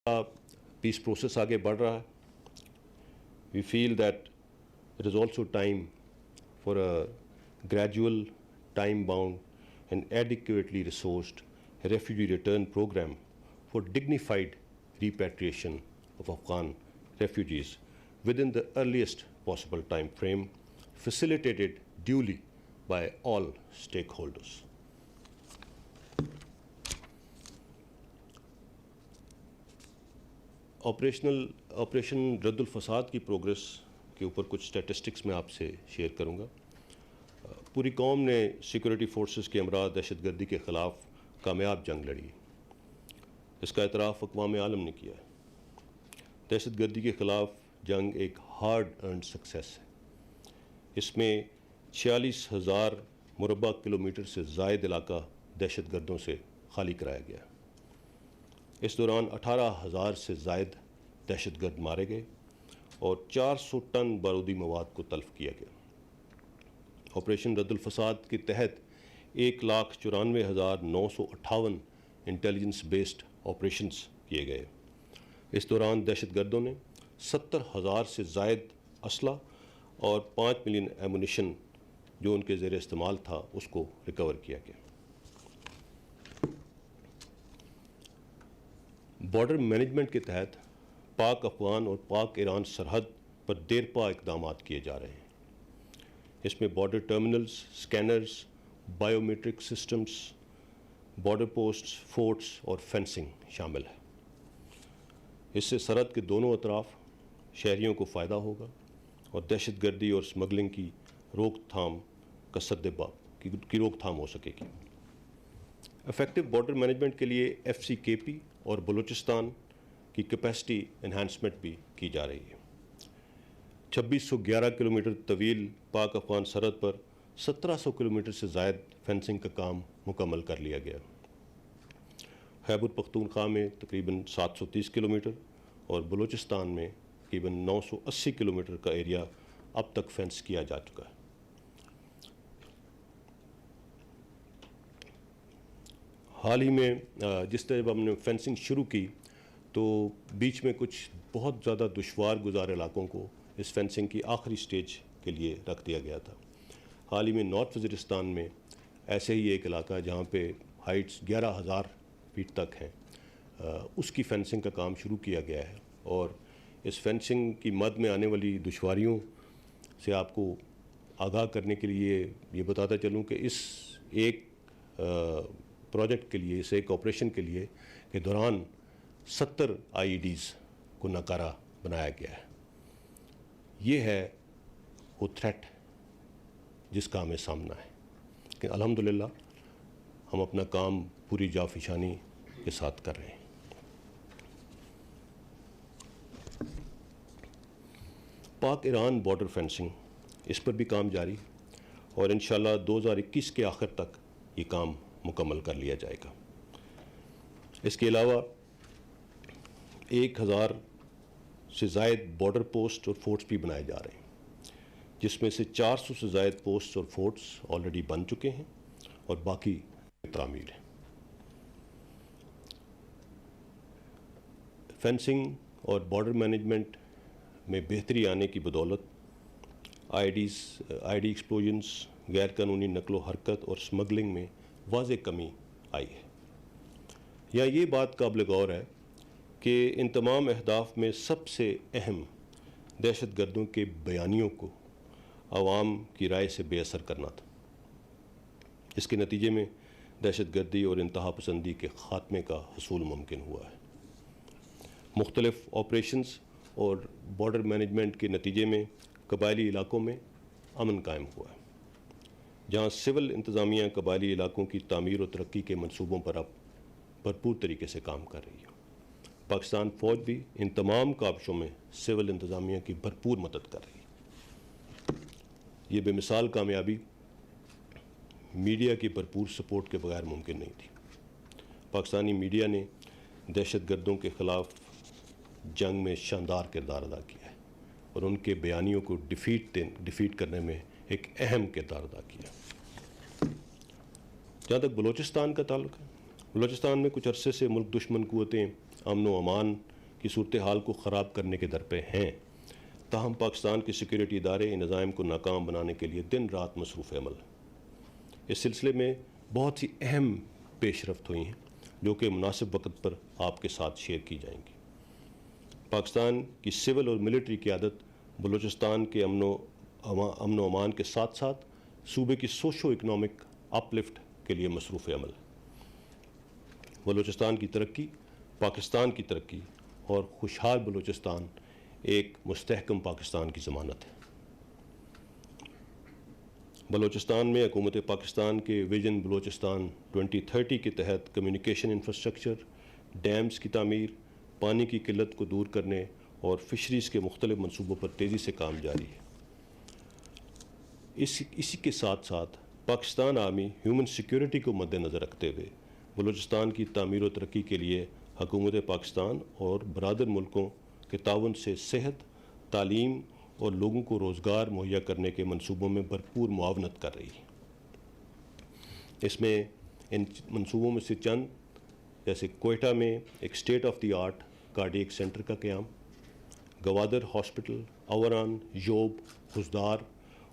Peace process آگے بڑھ رہا ہے. We feel that it is also time for a gradual time bound and adequately resourced refugee return program for dignified repatriation of Afghan refugees within the earliest possible time frame, facilitated duly by all stakeholders. Operation رد الفساد کی progress کے اوپر کچھ statistics میں آپ سے share کروں گا. پوری قوم نے سیکورٹی فورسز کے ہمراہ دہشت گردی کے خلاف کامیاب جنگ لڑی. اس کا اعتراف اقوام عالم نے کیا ہے. دہشت گردی کے خلاف جنگ ایک ہارڈ ارنڈ سکسیس ہے. اس میں 46,000 مربع کلومیٹر سے زائد علاقہ دہشت گردوں سے خالی کرایا گیا. اس دوران 18,000 سے زائد دہشت گرد مارے گئے اور 400 ٹن بارودی مواد کو تلف کیا گیا. آپریشن رد الفساد کے تحت 1,94,958 انٹیلیجنس بیسڈ آپریشنز کیے گئے. اس دوران دہشت گردوں نے 70,000 سے زائد اسلحہ اور 5 ملین ایمونیشن جو ان کے زیر استعمال تھا اس کو ریکور کیا گیا. بارڈر مینجمنٹ کے تحت پاک افغان اور پاک ایران سرحد پر دیرپا اقدامات کیے جا رہے ہیں. اس میں border terminals, scanners, biometric systems, border posts, forts اور فینسنگ شامل ہے. اس سے سرحد کے دونوں اطراف شہریوں کو فائدہ ہوگا اور دہشت گردی اور اسمگلنگ کی روک تھام کا کی روک تھام ہو سکے گی. افیکٹو بارڈر مینجمنٹ کے لیے FCKP اور بلوچستان کی کیپیسٹی انہانسمنٹ بھی کی جا رہی ہے. 2611 کلومیٹر طویل پاک افغان سرحد پر 1700 کلومیٹر سے زائد فینسنگ کا کام مکمل کر لیا گیا. خیبر پختونخوا میں تقریباً 730 کلومیٹر اور بلوچستان میں تقریباً 980 کلومیٹر کا ایریا اب تک فینس کیا جا چکا ہے. حال ہی میں جس طرح ہم نے فینسنگ شروع کی تو بیچ میں کچھ بہت زیادہ دشوار گزار علاقوں کو اس فینسنگ کی آخری سٹیج کے لیے رکھ دیا گیا تھا. حال ہی میں نارتھ وزیرستان میں ایسے ہی ایک علاقہ ہے جہاں پہ ہائٹس 11,000 فیٹ تک ہیں. اس کی فینسنگ کا کام شروع کیا گیا ہے اور اس فینسنگ کی مد میں آنے والی دشواریوں سے آپ کو آگاہ کرنے کے لیے یہ بتاتا چلوں کہ اس ایک پروجیکٹ کے لیے، اس ایک آپریشن کے لیے کے دوران 70 IEDs کو ناکارہ بنایا گیا ہے. یہ ہے وہ تھریٹ جس کا ہمیں سامنا ہے. لیکن الحمدللہ ہم اپنا کام پوری جافشانی کے ساتھ کر رہے ہیں. پاک ایران بارڈر فینسنگ، اس پر بھی کام جاری اور انشاءاللہ 2021 کے آخر تک یہ کام مکمل کر لیا جائے گا. اس کے علاوہ 1,000 سے زائد بارڈر پوسٹ اور فورٹس بھی بنائے جا رہے ہیں، جس میں سے 400 سے زائد پوسٹس اور فورٹس آلریڈی بن چکے ہیں اور باقی تعمیر ہیں. فینسنگ اور بارڈر مینجمنٹ میں بہتری آنے کی بدولت آئی ڈی ایکسپلوژنس، غیر قانونی نقل و حرکت اور اسمگلنگ میں واضح کمی آئی ہے. یہاں یہ بات قابل غور ہے کہ ان تمام اہداف میں سب سے اہم دہشت گردوں کے بیانیوں کو عوام کی رائے سے بے اثر کرنا تھا. اس کے نتیجے میں دہشت گردی اور انتہا پسندی کے خاتمے کا حصول ممکن ہوا ہے. مختلف آپریشنز اور بارڈر مینجمنٹ کے نتیجے میں قبائلی علاقوں میں امن قائم ہوا ہے، جہاں سول انتظامیہ قبائلی علاقوں کی تعمیر و ترقی کے منصوبوں پر اب بھرپور طریقے سے کام کر رہی ہے. پاکستان فوج بھی ان تمام کاوشوں میں سول انتظامیہ کی بھرپور مدد کر رہی ہے. یہ بے مثال کامیابی میڈیا کی بھرپور سپورٹ کے بغیر ممکن نہیں تھی. پاکستانی میڈیا نے دہشت گردوں کے خلاف جنگ میں شاندار کردار ادا کیا ہے اور ان کے بیانیوں کو ڈیفیٹ کرنے میں ایک اہم کردار ادا کیا. جہاں تک بلوچستان کا تعلق ہے، بلوچستان میں کچھ عرصے سے ملک دشمن قوتیں امن و امان کی صورتحال کو خراب کرنے کے در پہ ہیں، تاہم پاکستان کے سیکیورٹی ادارے ان عزائم کو ناکام بنانے کے لیے دن رات مصروف عمل۔ اس سلسلے میں بہت سی اہم پیش رفت ہوئی ہیں جو کہ مناسب وقت پر آپ کے ساتھ شیئر کی جائیں گی۔ پاکستان کی سول اور ملٹری قیادت بلوچستان کے امن و امان کے ساتھ ساتھ صوبے کی سوشو اکنامک اپ لفٹ کے لیے مصروف عمل۔ بلوچستان کی ترقی، پاکستان کی ترقی اور خوشحال بلوچستان ایک مستحکم پاکستان کی ضمانت ہے۔ بلوچستان میں حکومت پاکستان کے ویژن بلوچستان 2030 کے تحت کمیونیکیشن انفراسٹرکچر، ڈیمز کی تعمیر، پانی کی قلت کو دور کرنے اور فشریز کے مختلف منصوبوں پر تیزی سے کام جاری ہے۔ اسی کے ساتھ ساتھ پاکستان آرمی ہیومن سیکیورٹی کو مد نظر رکھتے ہوئے بلوچستان کی تعمیر و ترقی کے لیے حکومت پاکستان اور برادر ملکوں کے تعاون سے صحت، تعلیم اور لوگوں کو روزگار مہیا کرنے کے منصوبوں میں بھرپور معاونت کر رہی ہے۔ اس میں ان منصوبوں میں سے چند جیسے کوئٹہ میں ایک state of the art cardiac centre کا قیام، گوادر ہاسپٹل، اوران، یوب، خزدار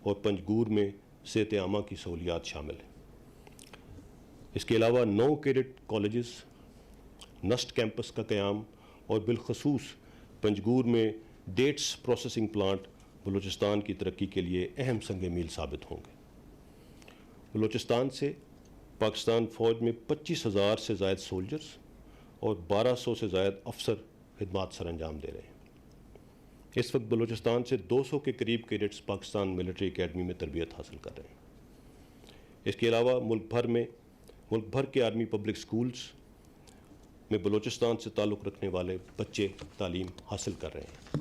اور پنجگور میں صحت عامہ کی سہولیات شامل ہیں۔ اس کے علاوہ 9 کیڈٹ کالجز، نسٹ کیمپس کا قیام اور بالخصوص پنجگور میں ڈیٹس پروسیسنگ پلانٹ بلوچستان کی ترقی کے لیے اہم سنگ میل ثابت ہوں گے۔ بلوچستان سے پاکستان فوج میں 25,000 سے زائد سولجرز اور 1200 سے زائد افسر خدمات سر انجام دے رہے ہیں۔ اس وقت بلوچستان سے 200 کے قریب کیڈٹس پاکستان ملٹری اکیڈمی میں تربیت حاصل کر رہے ہیں۔ اس کے علاوہ ملک بھر کے آرمی پبلک سکولز میں بلوچستان سے تعلق رکھنے والے بچے تعلیم حاصل کر رہے ہیں۔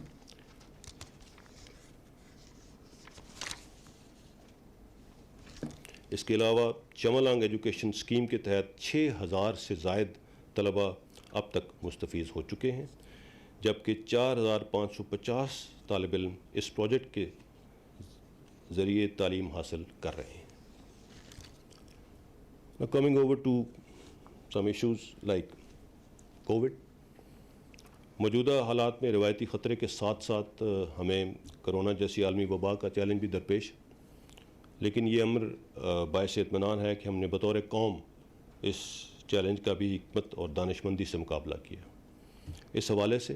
اس کے علاوہ چملانگ ایجوکیشن اسکیم کے تحت 6,000 سے زائد طلباء اب تک مستفیض ہو چکے ہیں، جبکہ 4,550 طالب علم اس پروجیکٹ کے ذریعے تعلیم حاصل کر رہے ہیں۔ Now coming over to some issues like COVID. موجودہ حالات میں روایتی خطرے کے ساتھ ساتھ ہمیں کرونا جیسی عالمی وبا کا چیلنج بھی درپیش، لیکن یہ امر باعث اطمینان ہے کہ ہم نے بطور قوم اس چیلنج کا بھی حکمت اور دانش مندی سے مقابلہ کیا۔ اس حوالے سے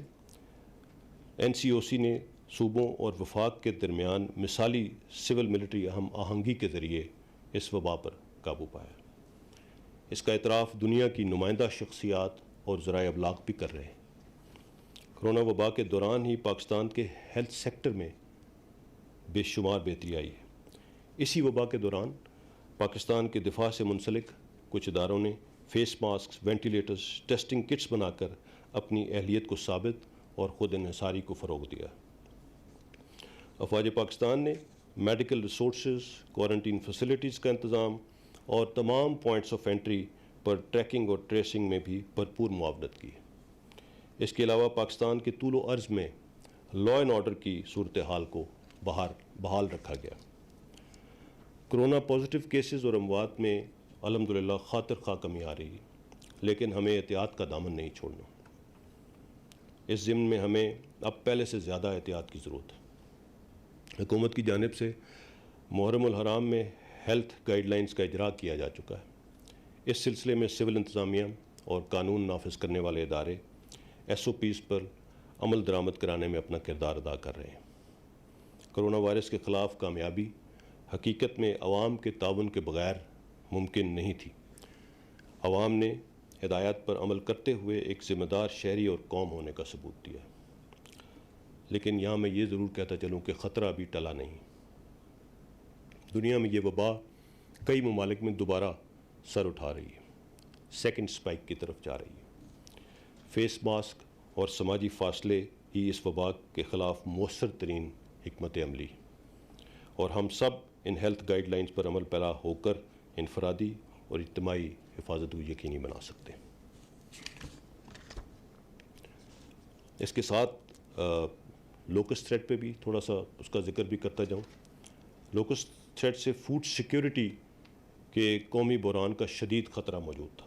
NCOC نے صوبوں اور وفاق کے درمیان مثالی سول ملٹری ہم آہنگی کے ذریعے اس وبا پر قابو پایا۔ اس کا اعتراف دنیا کی نمائندہ شخصیات اور ذرائع ابلاغ بھی کر رہے ہیں۔ کرونا وبا کے دوران ہی پاکستان کے ہیلتھ سیکٹر میں بے شمار بہتری آئی ہے۔ اسی وبا کے دوران پاکستان کے دفاع سے منسلک کچھ اداروں نے face masks, ventilators, testing kits بنا کر اپنی اہلیت کو ثابت اور خود انحصاری کو فروغ دیا۔ افواج پاکستان نے میڈیکل ریسورسز، کوارنٹین فیسلٹیز کا انتظام اور تمام پوائنٹس آف انٹری پر ٹریکنگ اور ٹریسنگ میں بھی بھرپور معاونت کی۔ اس کے علاوہ پاکستان کے طول و عرض میں لا اینڈ آرڈر کی صورتحال کو بحال رکھا گیا۔ کرونا پازیٹیو کیسز اور اموات میں الحمدللہ خاطر خواہ کمی آ رہی ہے، لیکن ہمیں احتیاط کا دامن نہیں چھوڑنا۔ اس ضمن میں ہمیں اب پہلے سے زیادہ احتیاط کی ضرورت ہے۔ حکومت کی جانب سے محرم الحرام میں ہیلتھ گائیڈ لائنز کا اجرا کیا جا چکا ہے۔ اس سلسلے میں سول انتظامیہ اور قانون نافذ کرنے والے ادارے SOPs پر عمل درآمد کرانے میں اپنا کردار ادا کر رہے ہیں۔ کرونا وائرس کے خلاف کامیابی حقیقت میں عوام کے تعاون کے بغیر ممکن نہیں تھی۔ عوام نے ہدایات پر عمل کرتے ہوئے ایک ذمہ دار شہری اور قوم ہونے کا ثبوت دیا۔ لیکن یہاں میں یہ ضرور کہتا چلوں کہ خطرہ ابھی ٹلا نہیں۔ دنیا میں یہ وبا کئی ممالک میں دوبارہ سر اٹھا رہی ہے، سیکنڈ سپائک کی طرف جا رہی ہے۔ فیس ماسک اور سماجی فاصلے ہی اس وبا کے خلاف مؤثر ترین حکمت عملی، اور ہم سب ان ہیلتھ گائیڈ لائنز پر عمل پیرا ہو کر انفرادی اور اجتماعی حفاظت کو یقینی بنا سکتے ہیں۔ اس کے ساتھ لوکسٹ تھریٹ پہ بھی تھوڑا سا اس کا ذکر بھی کرتا جاؤں۔ لوکسٹ تھریٹ سے فوڈ سیکیورٹی کے قومی بحران کا شدید خطرہ موجود تھا۔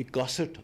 61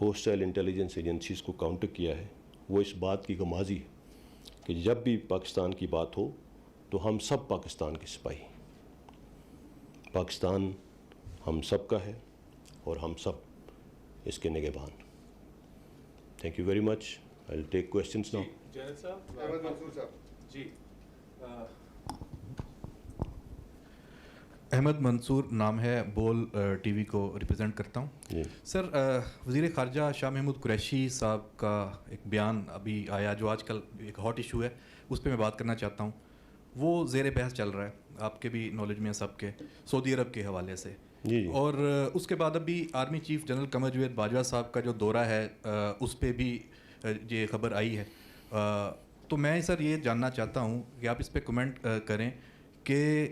ہوسٹائل انٹیلیجنس ایجنسیز کو کاؤنٹر کیا ہے وہ اس بات کی غمازی ہے کہ جب بھی پاکستان کی بات ہو تو ہم سب پاکستان کے سپاہی. پاکستان ہم سب کا ہے اور ہم سب اس کے نگہبان. Thank you very much. I will take questions now. Junaid صاحب. احمد منصور صاحب. جی احمد منصور نام ہے، بول ٹی وی کو ریپرزینٹ کرتا ہوں. جی سر، وزیر خارجہ شاہ محمود قریشی صاحب کا ایک بیان ابھی آیا جو آج کل ایک ہاٹ ایشو ہے، اس پہ میں بات کرنا چاہتا ہوں. وہ زیر بحث چل رہا ہے، آپ کے بھی نالج میں سب کے، سعودی عرب کے حوالے سے. جی جی. اور اس کے بعد ابھی army chief general Qamar Javed Bajwa صاحب کا جو دورہ ہے اس پہ بھی یہ خبر آئی ہے. تو میں سر یہ جاننا چاہتا ہوں کہ آپ اس پہ کمنٹ کریں کہ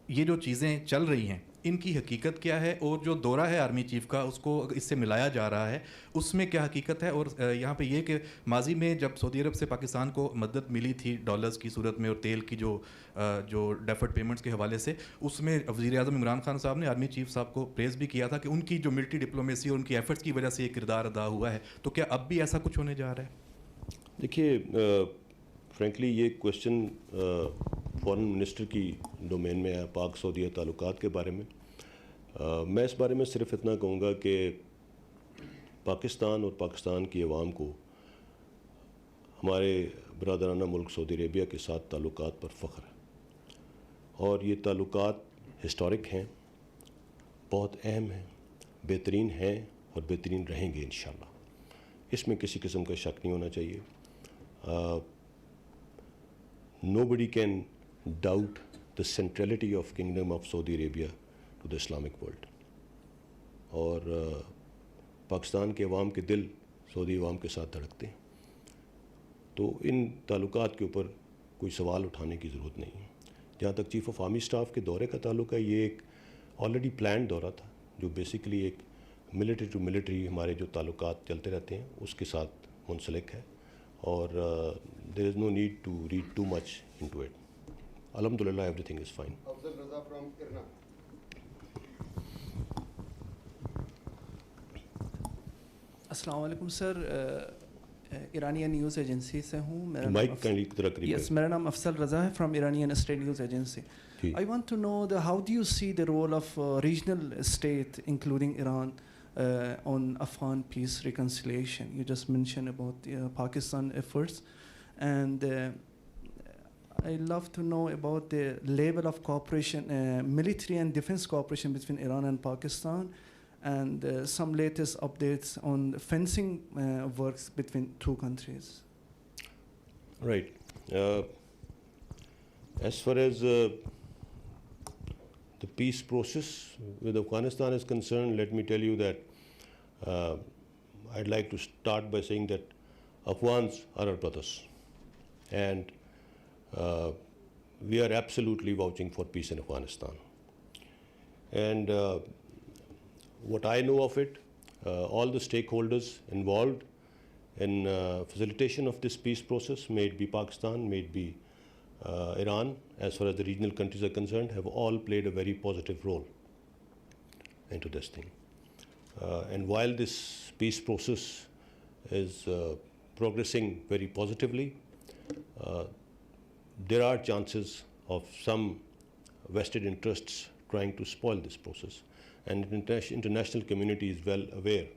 یہ جو چیزیں چل رہی ہیں ان کی حقیقت کیا ہے، اور جو دورہ ہے آرمی چیف کا اس کو اس سے ملایا جا رہا ہے اس میں کیا حقیقت ہے. اور یہاں پہ یہ کہ ماضی میں جب سعودی عرب سے پاکستان کو مدد ملی تھی ڈالرز کی صورت میں اور تیل کی جو ڈیفرڈ پیمنٹس کے حوالے سے، اس میں وزیر اعظم عمران خان صاحب نے آرمی چیف صاحب کو پریز بھی کیا تھا کہ ان کی جو ملٹری ڈپلومیسی اور ان کی ایفرٹس کی وجہ سے یہ کردار ادا ہوا ہے. تو کیا اب بھی ایسا کچھ ہونے جا رہا ہے؟ دیکھیے، فرینکلی یہ کویشچن فارن منسٹر کی ڈومین میں ہے، پاک سعودیہ تعلقات کے بارے میں. میں اس بارے میں صرف اتنا کہوں گا کہ پاکستان اور پاکستان کی عوام کو ہمارے برادرانہ ملک سعودی عربیہ کے ساتھ تعلقات پر فخر ہے، اور یہ تعلقات ہسٹورک ہیں، بہت اہم ہیں، بہترین ہیں اور بہترین رہیں گے انشاءاللہ. اس میں کسی قسم کا شک نہیں ہونا چاہیے. Nobody can doubt the centrality of Kingdom of Saudi Arabia to the Islamic world. اور پاکستان کے عوام کے دل سعودی عوام کے ساتھ دھڑکتے ہیں، تو ان تعلقات کے اوپر کوئی سوال اٹھانے کی ضرورت نہیں ہے. جہاں تک چیف آف آرمی اسٹاف کے دورے کا تعلق ہے، یہ ایک آلریڈی پلانڈ دورہ تھا جو بیسیکلی ایک ملٹری ٹو ملٹری ہمارے جو تعلقات چلتے رہتے ہیں اس کے ساتھ منسلک ہے، اور there is no need to read too much into it. الحمد للہ everything is fine. Afzal Raza from کرنا. السلام علیکم سر، ایرانین نیوز ایجنسی سے ہوں. مائک کائنڈلی کی طرف قریب یس، میرا نام افضل رضا ہے from Iranian state news agency. I want to know how do you see the role of regional state including Iran on Afghan peace reconciliation. You just mentioned about Pakistan efforts, and I love to know about the level of cooperation, military and defense cooperation between Iran and Pakistan, and some latest updates on fencing works between two countries. Right. As far as the peace process with Afghanistan is concerned, let me tell you that I'd like to start by saying that Afghans are our brothers, and we are absolutely vouching for peace in Afghanistan. And what I know of it, all the stakeholders involved in facilitation of this peace process, may it be Pakistan, may it be Iran, as far as the regional countries are concerned, have all played a very positive role into this thing. And while this peace process is progressing very positively, there are chances of some vested interests trying to spoil this process. And the international community is well aware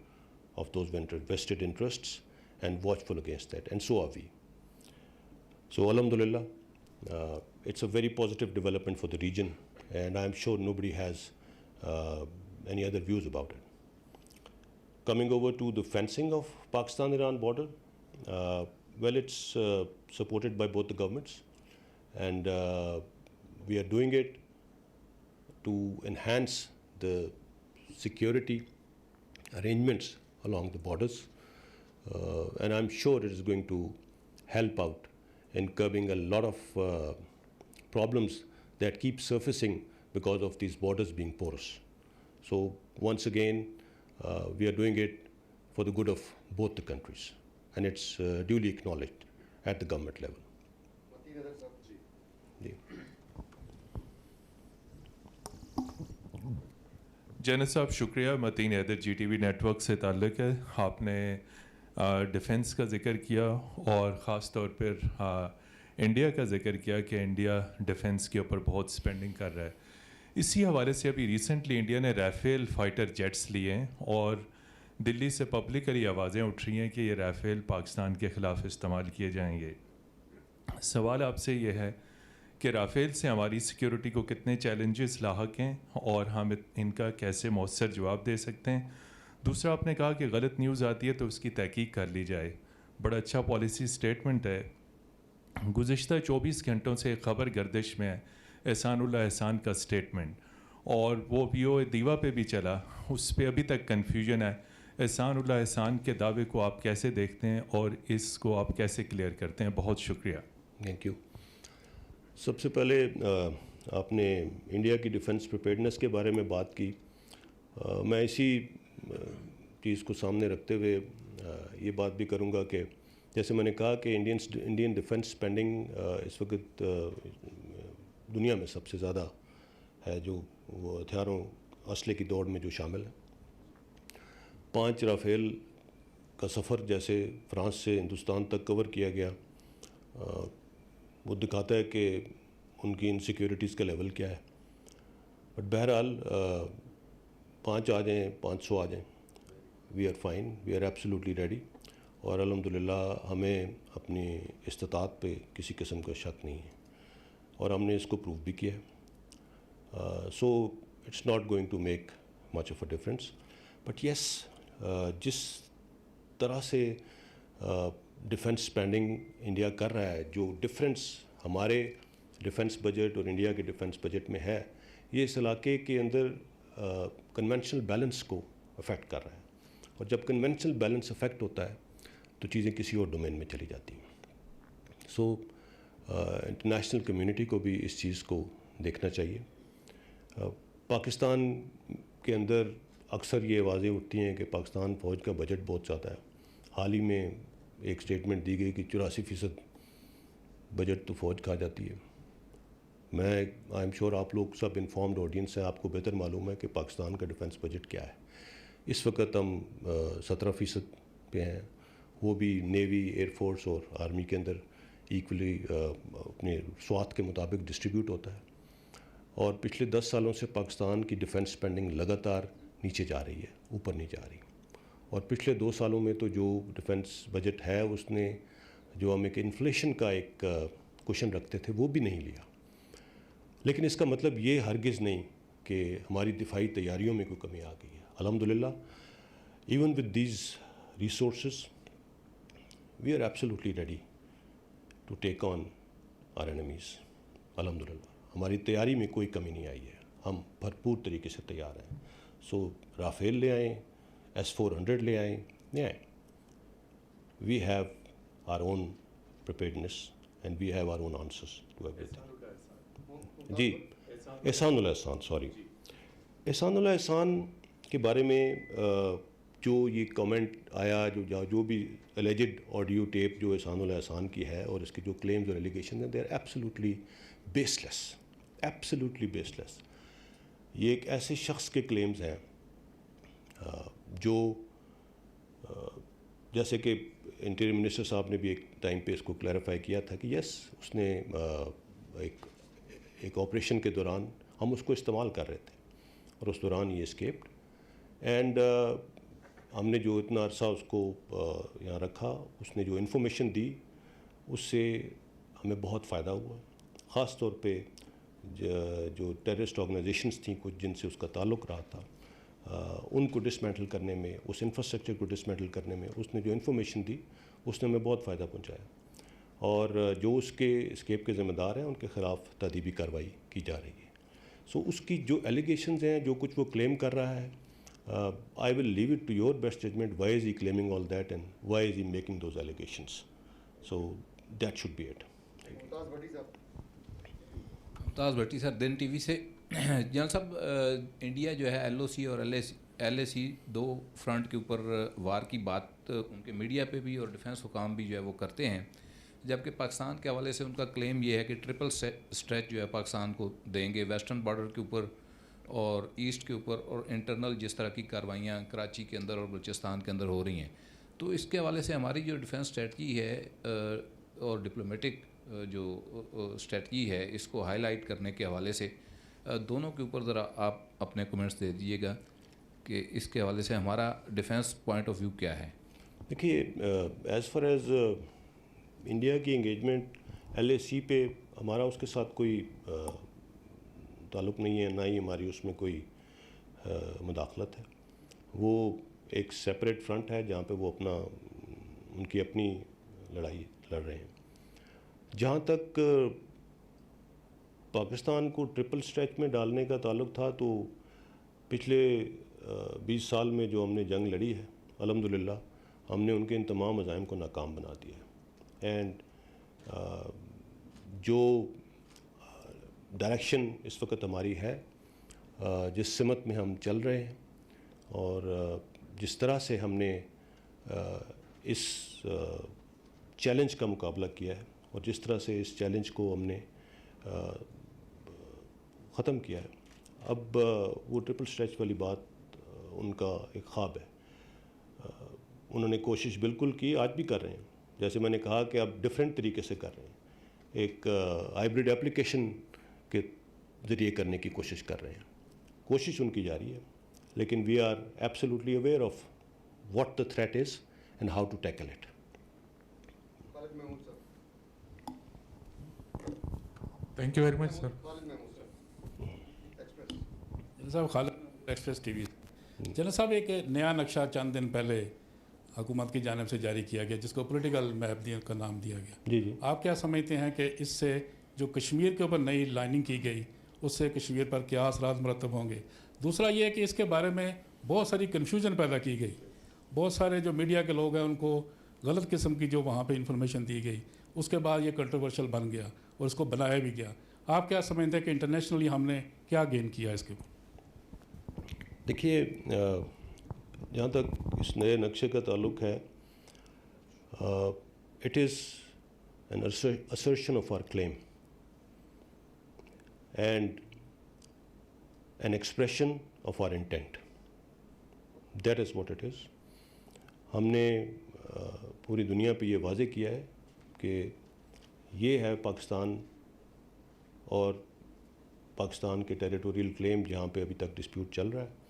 of those vested interests and watchful against that, and so are we. So alhamdulillah, it's a very positive development for the region, and I'm sure nobody has any other views about it. Coming over to the fencing of Pakistan-Iran border, well, it's supported by both the governments, and we are doing it to enhance the security arrangements along the borders, and I'm sure it is going to help out in curbing a lot of problems that keep surfacing because of these borders being porous. So once again, we are doing it for the good of both the countries, and it's duly acknowledged at the government level. Jayant صاحب شکریہ. Mateen Haider G T V network سے تعلق ہے. آپ نے defence کا ذکر کیا اور خاص طور پر انڈیا کا ذکر کیا کہ انڈیا ڈیفنس کے اوپر بہت اسپینڈنگ کر رہا ہے. اسی حوالے سے ابھی ریسنٹلی انڈیا نے رافیل فائٹر جیٹس لیے ہیں اور دلی سے پبلکلی آوازیں اٹھ رہی ہیں کہ یہ رافیل پاکستان کے خلاف استعمال کیے جائیں گے. سوال آپ سے یہ ہے کہ رافیل سے ہماری سیکیورٹی کو کتنے چیلنجز لاحق ہیں اور ہم ان کا کیسے مؤثر جواب دے سکتے ہیں. دوسرا آپ نے کہا کہ غلط نیوز آتی ہے تو اس کی تحقیق کر لی جائے. بڑا اچھا پالیسی اسٹیٹمنٹ ہے. گزشتہ 24 گھنٹوں سے ایک خبر گردش میں ہے احسان اللہ احسان کا اسٹیٹمنٹ, اور وہ PO دیوا پہ بھی چلا, اس پہ ابھی تک کنفیوژن ہے. احسان اللہ احسان کے دعوے کو آپ کیسے دیکھتے ہیں اور اس کو آپ کیسے کلیئر کرتے ہیں؟ بہت شکریہ. Thank you. سب سے پہلے آپ نے انڈیا کی ڈیفنس پریپیئرڈنس کے بارے میں بات کی. میں اسی چیز کو سامنے رکھتے ہوئے یہ بات بھی کروں گا کہ جیسے میں نے کہا کہ انڈین ڈیفنس اسپینڈنگ اس وقت دنیا میں سب سے زیادہ ہے جو وہ ہتھیاروں اسلحے کی دوڑ میں جو شامل ہے. 5 رافیل کا سفر جیسے فرانس سے ہندوستان تک کور کیا گیا, وہ دکھاتا ہے کہ ان کی انسیکیورٹیز کا لیول کیا ہے. بٹ بہرحال 5 آ جائیں 500 آ جائیں, we are fine, we are absolutely ready, اور الحمدللہ ہمیں اپنی استطاعت پہ کسی قسم کا شک نہیں ہے اور ہم نے اس کو پروو بھی کیا ہے. So it's not going to make much of a difference. But yes, جس طرح سے ڈیفنس اسپینڈنگ انڈیا کر رہا ہے, جو ڈفرینس ہمارے ڈیفنس بجٹ اور انڈیا کے ڈیفنس بجٹ میں ہے, یہ اس علاقے کے اندر کنونشنل بیلنس کو افیکٹ کر رہا ہے. اور جب کنونشنل بیلنس افیکٹ ہوتا ہے تو چیزیں کسی اور ڈومین میں چلی جاتی ہیں. سو انٹرنیشنل کمیونٹی کو بھی اس چیز کو دیکھنا چاہیے. پاکستان کے اندر اکثر یہ آوازیں اٹھتی ہیں کہ پاکستان فوج کا بجٹ بہت زیادہ ہے. حال ہی میں ایک اسٹیٹمنٹ دی گئی کہ 84% بجٹ تو فوج کھا جاتی ہے. میں آئی ایم شیور آپ لوگ سب انفارمڈ آڈینس ہیں, آپ کو بہتر معلوم ہے کہ پاکستان کا ڈیفنس بجٹ کیا ہے. اس وقت ہم 17% پہ ہیں, وہ بھی نیوی, ایئر فورس اور آرمی کے اندر ایکولی اپنے سوات کے مطابق ڈسٹریبیوٹ ہوتا ہے. اور پچھلے 10 سالوں سے پاکستان کی ڈیفنس اسپینڈنگ لگاتار نیچے جا رہی ہے, اوپر نہیں جا رہی. اور پچھلے 2 سالوں میں تو جو ڈیفنس بجٹ ہے اس نے جو ہم ایک انفلیشن کا ایک کوشن رکھتے تھے وہ بھی نہیں لیا. لیکن اس کا مطلب یہ ہرگز نہیں کہ ہماری دفاعی تیاریوں میں کوئی کمی آ گئی ہے. الحمدللہ even with these resources we are absolutely ready to take on our enemies. الحمدللہ ہماری تیاری میں کوئی کمی نہیں آئی ہے, ہم بھرپور طریقے سے تیار ہیں. سو رافیل لے آئیں, S-400 لے آئیں, لے آئیں. We have our own preparedness and we have our own answers to ایوری تھنگ. جی احسان اللہ احسان, سوری, احسان اللہ احسان کے بارے میں جو یہ کامنٹ آیا, جو بھی الیجڈ آڈیو ٹیپ جو احسان اللہ احسان کی ہے اور اس کے جو کلیمز اور ایلیگیشن ہیں, they are absolutely baseless, absolutely baseless. یہ ایک ایسے شخص کے کلیمز ہیں جو جیسے کہ انٹیریئر منسٹر صاحب نے بھی ایک ٹائم پہ اس کو کلیریفائی کیا تھا کہ یس اس نے ایک آپریشن کے دوران ہم اس کو استعمال کر رہے تھے اور اس دوران یہ اسکیپڈ, اینڈ ہم نے جو اتنا عرصہ اس کو یہاں رکھا, اس نے جو انفارمیشن دی اس سے ہمیں بہت فائدہ ہوا. خاص طور پہ جو ٹیررسٹ آرگنائزیشنس تھیں کچھ جن سے اس کا تعلق رہا تھا, ان کو ڈسمینٹل کرنے میں, اس انفراسٹرکچر کو ڈسمینٹل کرنے میں اس نے جو انفارمیشن دی اس نے ہمیں بہت فائدہ پہنچایا. اور جو اس کے اسکیپ کے ذمہ دار ہیں ان کے خلاف تادیبی کارروائی کی جا رہی ہے. سو اس کی جو ایلیگیشنز ہیں, جو کچھ وہ کلیم کر رہا ہے, I will leave it to your best judgement, why is he claiming all that and why is he making those allegations. So that should be it. Mumtaz Bhatti صاحب, دن ٹی وی سے. جنرل صاحب, انڈیا جو ہے LOC اور LAC 2 front کے اوپر وار کی بات ان کے میڈیا پہ بھی اور ڈیفنس حکام بھی جو ہے وہ کرتے ہیں, جبکہ پاکستان کے حوالے سے ان کا کلیم یہ ہے کہ ٹرپل اسٹریچ جو ہے پاکستان کو دیں گے ویسٹرن بارڈر کے اوپر اور ایسٹ کے اوپر اور انٹرنل جس طرح کی کارروائیاں کراچی کے اندر اور بلوچستان کے اندر ہو رہی ہیں، تو اس کے حوالے سے ہماری جو ڈیفنس اسٹریٹجی ہے اور ڈپلومیٹک جو اسٹریٹجی ہے، اس کو ہائی لائٹ کرنے کے حوالے سے دونوں کے اوپر ذرا آپ اپنے کمنٹس دے دیجیے گا کہ اس کے حوالے سے ہمارا ڈیفنس پوائنٹ آف ویو کیا ہے. دیکھیے، ایز فار ایز انڈیا کی انگیجمنٹ LAC پہ ہمارا اس کے ساتھ کوئی تعلق نہیں ہے، نہ ہی ہماری اس میں کوئی مداخلت ہے. وہ ایک سیپریٹ فرنٹ ہے جہاں پہ وہ ان کی اپنی لڑائی لڑ رہے ہیں. جہاں تک پاکستان کو ٹرپل اسٹریچ میں ڈالنے کا تعلق تھا، تو پچھلے 20 سال میں جو ہم نے جنگ لڑی ہے، الحمدللہ ہم نے ان کے ان تمام عزائم کو ناکام بنا دیا ہے. اینڈ جو ڈائریکشن اس وقت ہماری ہے، جس سمت میں ہم چل رہے ہیں، اور جس طرح سے ہم نے اس چیلنج کا مقابلہ کیا ہے، اور جس طرح سے اس چیلنج کو ہم نے ختم کیا ہے، اب وہ ٹرپل اسٹریچ والی بات ان کا ایک خواب ہے. انہوں نے کوشش بالکل کی، آج بھی کر رہے ہیں. جیسے میں نے کہا کہ اب ڈیفرنٹ طریقے سے کر رہے ہیں، ایک ہائبرڈ اپلیکیشن کے ذریعے کرنے کی کوشش کر رہے ہیں. کوشش ان کی جاری ہے، لیکن we are absolutely aware of what the threat is and how to tackle it. Khalid Mahmood sir. Thank you very much sir. Khalid Mahmood sir, Express. General صاحب، خالد ایکسپریس ٹی وی. جنرل صاحب، ایک نیا نقشہ چند دن پہلے حکومت کی جانب سے جاری کیا گیا جس کو پولیٹیکل میپ کا نام دیا گیا. جی آپ کیا سمجھتے ہیں کہ اس سے جو کشمیر کے اوپر نئی لائننگ کی گئی، اس سے کشمیر پر کیا اثرات مرتب ہوں گے؟ دوسرا یہ ہے کہ اس کے بارے میں بہت ساری کنفیوژن پیدا کی گئی، بہت سارے جو میڈیا کے لوگ ہیں ان کو غلط قسم کی جو وہاں پہ انفارمیشن دی گئی، اس کے بعد یہ کنٹروورشل بن گیا اور اس کو بنایا بھی گیا. آپ کیا سمجھتے ہیں کہ انٹرنیشنلی ہم نے کیا گین کیا اس کے اوپر؟ دیکھیے، جہاں تک اس نئے نقشے کا تعلق ہے، it is an assertion of our claim and an expression of our intent. That is what it is. ہم نے پوری دنیا پہ یہ واضح کیا ہے کہ یہ ہے پاکستان اور پاکستان کے ٹیریٹوریل کلیم جہاں پہ ابھی تک ڈسپیوٹ چل رہا ہے،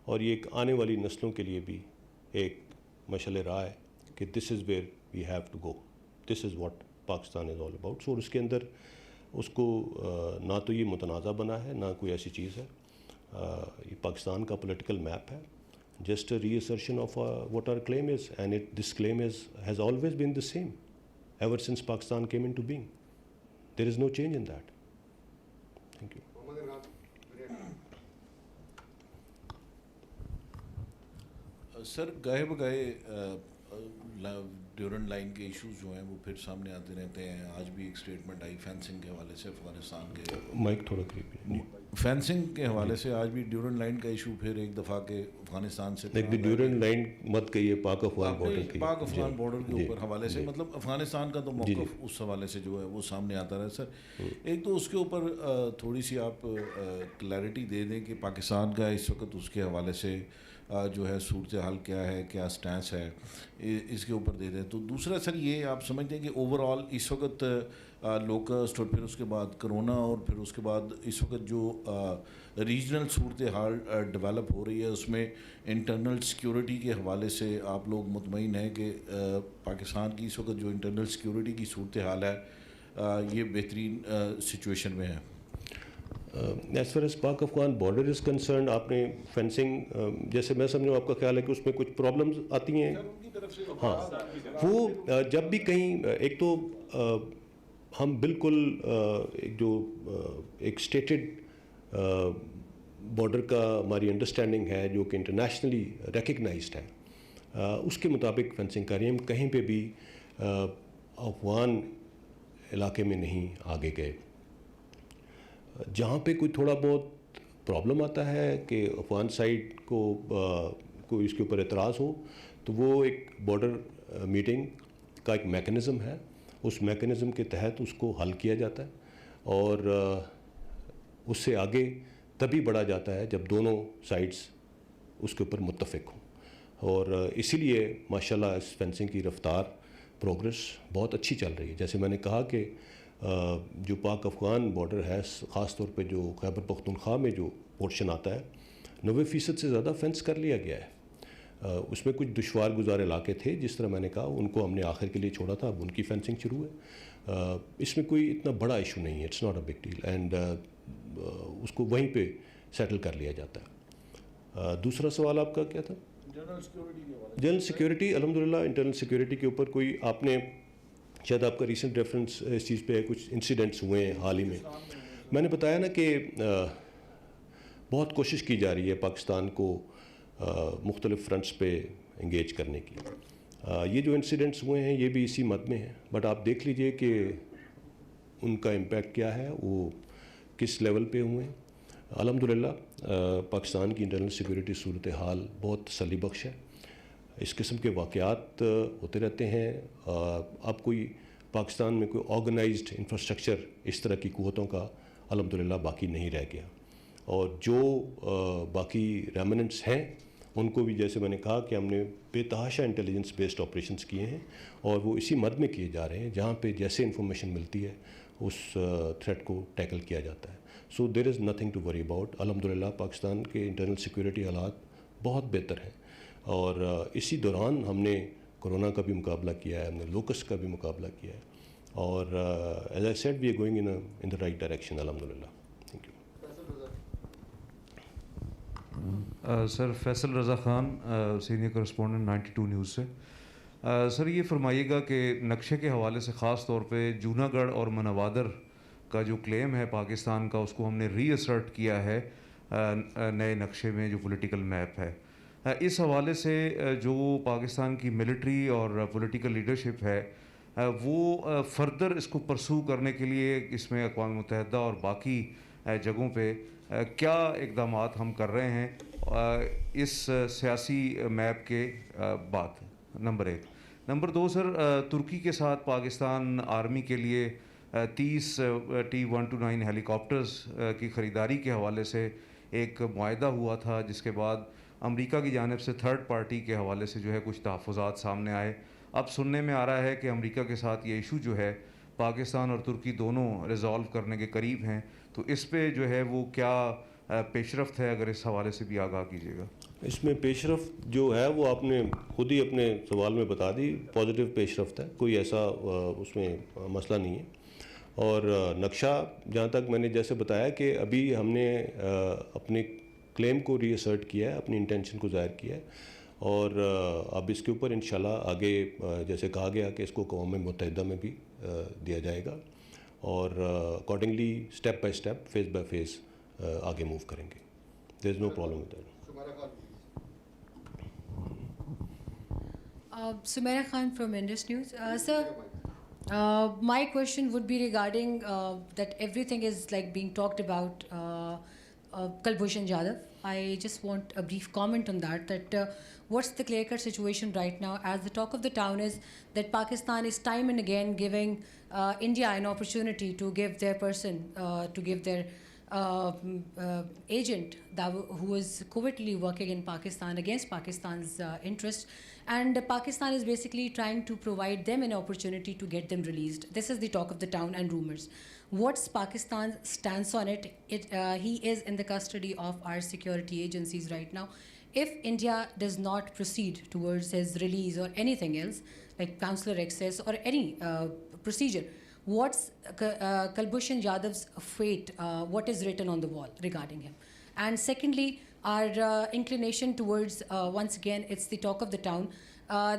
اور یہ ایک آنے والی نسلوں کے لیے بھی ایک مشعل راہ ہے کہ this is where we have to go, this is what Pakistan is all about. So اس کے اندر اس کو نہ تو یہ متنازع بنا ہے، نہ کوئی ایسی چیز ہے. یہ پاکستان کا پولیٹیکل میپ ہے، just a re assertion of what our claim is, and this claim has always been the same ever since Pakistan came into being. There is no change in that. Thank you. Muhammad Imran. Sir, گاہے بگاہے Durand line کے issues جو ہیں وہ پھر سامنے آتے رہتے ہیں. آج بھی ایک اسٹیٹمنٹ آئی فینسنگ کے حوالے سے افغانستان کے، مائک تھوڑا قریب. فینسنگ کے حوالے سے آج بھی ڈیورنٹ لائن کا ایشو پھر ایک دفعہ کے افغانستان سے ڈیورنٹ لائن مت کہیے، پاک افغان بارڈر کی، پاک افغان بارڈر کے اوپر حوالے سے، مطلب افغانستان کا تو موقف اس حوالے سے جو ہے وہ سامنے آتا رہا. سر، ایک تو اس کے اوپر تھوڑی سی آپ کلیئرٹی دے دیں کہ پاکستان کا اس وقت اس کے حوالے سے جو ہے صورتحال کیا ہے، کیا سٹینس ہے، اس کے اوپر دے دیں. تو دوسرا سر، یہ آپ سمجھتے ہیں کہ اوور آل اس وقت لوکسٹ اور پھر اس کے بعد کرونا اور پھر اس کے بعد اس وقت جو ریجنل صورتحال ڈیولپ ہو رہی ہے، اس میں انٹرنل سیکیورٹی کے حوالے سے آپ لوگ مطمئن ہیں کہ پاکستان کی اس وقت جو انٹرنل سیکیورٹی کی صورتحال ہے یہ بہترین سچویشن میں ہے؟ As far as Pak Afghan border is concerned, آپ نے فینسنگ جیسے میں سمجھوں، آپ کا خیال ہے کہ اس میں کچھ پرابلمز آتی ہیں. ہاں، وہ جب بھی کہیں، ایک تو ہم بالکل جو ایک اسٹیٹڈ بارڈر کا ہماری انڈرسٹینڈنگ ہے جو کہ انٹرنیشنلی ریکگنائزڈ ہے، اس کے مطابق فینسنگ کر رہی ہیں. ہم کہیں پہ بھی افغان علاقے میں نہیں آگے گئے. جہاں پہ کوئی تھوڑا بہت پرابلم آتا ہے کہ افغان سائڈ کو کوئی اس کے اوپر اعتراض ہو، تو وہ ایک بارڈر میٹنگ کا ایک میکنزم ہے، اس میکنزم کے تحت اس کو حل کیا جاتا ہے، اور اس سے آگے تبھی بڑھا جاتا ہے جب دونوں سائڈز اس کے اوپر متفق ہوں. اور اسی لیے ماشاءاللہ اس فینسنگ کی رفتار پروگرس بہت اچھی چل رہی ہے. جیسے میں نے کہا کہ جو پاک افغان بارڈر ہے, خاص طور پہ جو خیبر پختونخوا میں جو پورشن آتا ہے, 90% سے زیادہ فینس کر لیا گیا ہے. اس میں کچھ دشوار گزار علاقے تھے, جس طرح میں نے کہا, ان کو ہم نے آخر کے لیے چھوڑا تھا, اب ان کی فینسنگ شروع ہے. اس میں کوئی اتنا بڑا ایشو نہیں ہے, it's not a big deal, and اس کو وہیں پہ سیٹل کر لیا جاتا ہے. دوسرا سوال آپ کا کیا تھا؟ General security. الحمدللہ انٹرنل سیکیورٹی کے اوپر کوئی, آپ نے شاید آپ کا ریسنٹ ریفرنس اس چیز پہ ہے, کچھ انسیڈنٹس ہوئے ہیں حال ہی میں. میں نے بتایا نا کہ بہت کوشش کی جا رہی ہے پاکستان کو مختلف فرنٹس پہ انگیج کرنے کی. یہ جو انسیڈنٹس ہوئے ہیں یہ بھی اسی مد میں ہیں, بٹ آپ دیکھ لیجئے کہ ان کا امپیکٹ کیا ہے, وہ کس لیول پہ ہوئے ہیں. الحمدللہ پاکستان کی انٹرنل سیکورٹی صورتحال بہت تسلی بخش ہے. اس قسم کے واقعات ہوتے رہتے ہیں. اب کوئی پاکستان میں کوئی آرگنائزڈ انفراسٹرکچر اس طرح کی قوتوں کا الحمدللہ باقی نہیں رہ گیا, اور جو باقی ریمننٹس ہیں ان کو بھی, جیسے میں نے کہا کہ ہم نے بے تحاشا انٹیلیجنس بیسڈ آپریشنس کیے ہیں, اور وہ اسی مد میں کیے جا رہے ہیں جہاں پہ جیسے انفارمیشن ملتی ہے اس تھریٹ کو ٹیکل کیا جاتا ہے. So there is nothing to worry about. الحمدللہ پاکستان کے انٹرنل سیکورٹی حالات بہت بہتر ہیں, اور اسی دوران ہم نے کورونا کا بھی مقابلہ کیا ہے, ہم نے لوکس کا بھی مقابلہ کیا ہے, اور as I said we are going in the right direction الحمدللہ. Thank you. Sir Faisal Raza Khan, senior correspondent 92 news سے. سر یہ فرمائیے گا کہ نقشے کے حوالے سے خاص طور پہ جوناگڑھ اور منوادر کا جو کلیم ہے پاکستان کا, اس کو ہم نے ری اسرٹ کیا ہے نئے نقشے میں جو پولیٹیکل میپ ہے. اس حوالے سے جو پاکستان کی ملٹری اور پولیٹیکل لیڈرشپ ہے وہ فردر اس کو پرسو کرنے کے لیے اس میں اقوام متحدہ اور باقی جگہوں پہ کیا اقدامات ہم کر رہے ہیں اس سیاسی میپ کے بعد؟ نمبر 1. نمبر 2 سر, ترکی کے ساتھ پاکستان آرمی کے لیے 30 T-129 ہیلی کاپٹرز کی خریداری کے حوالے سے ایک معاہدہ ہوا تھا, جس کے بعد امریکہ کی جانب سے تھرڈ پارٹی کے حوالے سے جو ہے کچھ تحفظات سامنے آئے. اب سننے میں آ رہا ہے کہ امریکہ کے ساتھ یہ ایشو جو ہے پاکستان اور ترکی دونوں ریزالو کرنے کے قریب ہیں, تو اس پہ جو ہے وہ کیا پیش رفت ہے, اگر اس حوالے سے بھی آگاہ کیجیے گا. اس میں پیش رفت جو ہے وہ آپ نے خود ہی اپنے سوال میں بتا دی, پازیٹیو پیش رفت ہے, کوئی ایسا اس میں مسئلہ نہیں ہے. اور نقشہ جہاں تک میں نے جیسے بتایا کہ ابھی ہم نے اپنے کلیم کو ری اسرٹ کیا ہے, اپنی انٹینشن کو ظاہر کیا ہے, اور اب اس کے اوپر انشاءاللہ آگے جیسے کہا گیا کہ اس کو اقوام متحدہ میں بھی دیا جائے گا, اور accordingly step by step, phase by phase آگے موو کریں گے. There is no problem with that. Sumaira Khan from Indus News. Sir, my question would be regarding that everything is like being talked about Kulbhushan Jadhav. I just want a brief comment on that what's the clear-cut situation right now, as the talk of the town is that Pakistan is time and again giving India an opportunity to give their person, to give their agent who is covertly working in Pakistan against Pakistan's interest, and Pakistan is basically trying to provide them an opportunity to get them released. This is the talk of the town and rumors. What's Pakistan's stance on it? He is in the custody of our security agencies right now. If India does not proceed towards his release or anything else, like consular access or any procedure, what's Kulbhushan Jadhav's fate? What is written on the wall regarding him? And secondly, our inclination towards, once again, it's the talk of the town.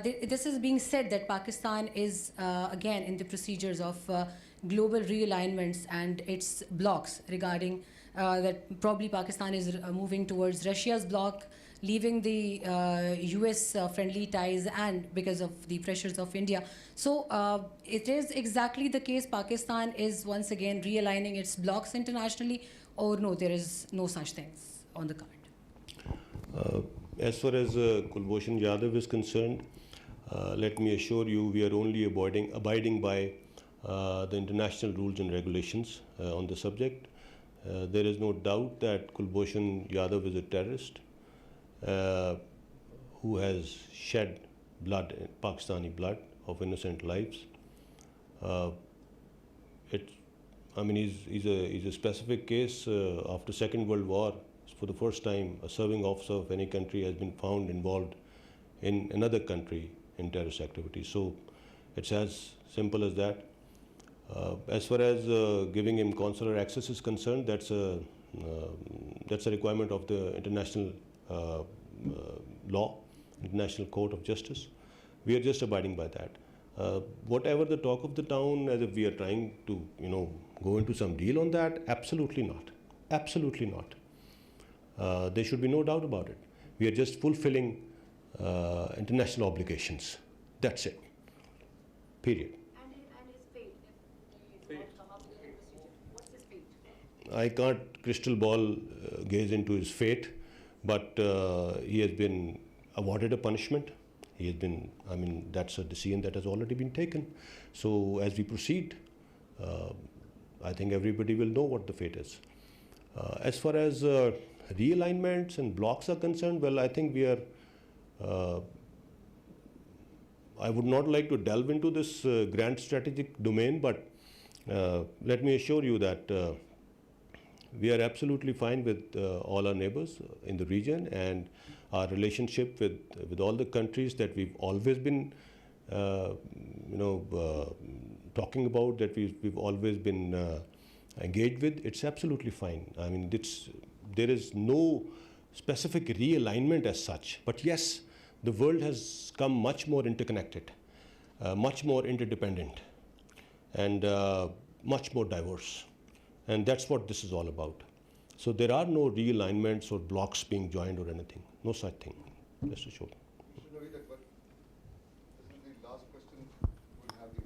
This is being said that Pakistan is, again, in the procedures of global realignments and its blocks regarding that probably Pakistan is moving towards Russia's bloc, leaving the US friendly ties, and because of the pressures of India. So it is exactly the case Pakistan is once again realigning its blocks internationally, or no, there is no such things on the card? As far as Kulbhushan Jadhav is concerned, let me assure you we are only abiding by the international rules and regulations on the subject. there is no doubt that Kulbhushan Yadav is a terrorist who has shed blood, Pakistani blood, of innocent lives. He's a specific case. After Second World War, for the first time, a serving officer of any country has been found involved in another country in terrorist activities. So it's as simple as that. As far as giving him consular access is concerned, that's a requirement of the international law, International Court of Justice. We are just abiding by that. Whatever the talk of the town, as if we are trying to, go into some deal on that, absolutely not. Absolutely not. There should be no doubt about it. We are just fulfilling international obligations. That's it. Period. And his fate, if he is not come up with a procedure, what's his fate? I can't crystal ball gaze into his fate, but he has been awarded a punishment. He has been, that's a decision that has already been taken. So as we proceed, I think everybody will know what the fate is. As far as realignments and blocks are concerned, well, I think we are, I would not like to delve into this grand strategic domain, but let me assure you that we are absolutely fine with all our neighbors in the region, and our relationship with all the countries that we've always been, talking about, that we've always been engaged with, it's absolutely fine. There is no specific realignment as such, but yes, the world has come much more interconnected, much more interdependent, and much more diverse. And that's what this is all about. So there are no realignments or blocks being joined or anything. No such thing, rest assured. Mr. Naveed Akbar, this is the last question. We'll have the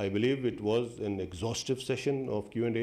I believe it was an exhaustive session of Q&A.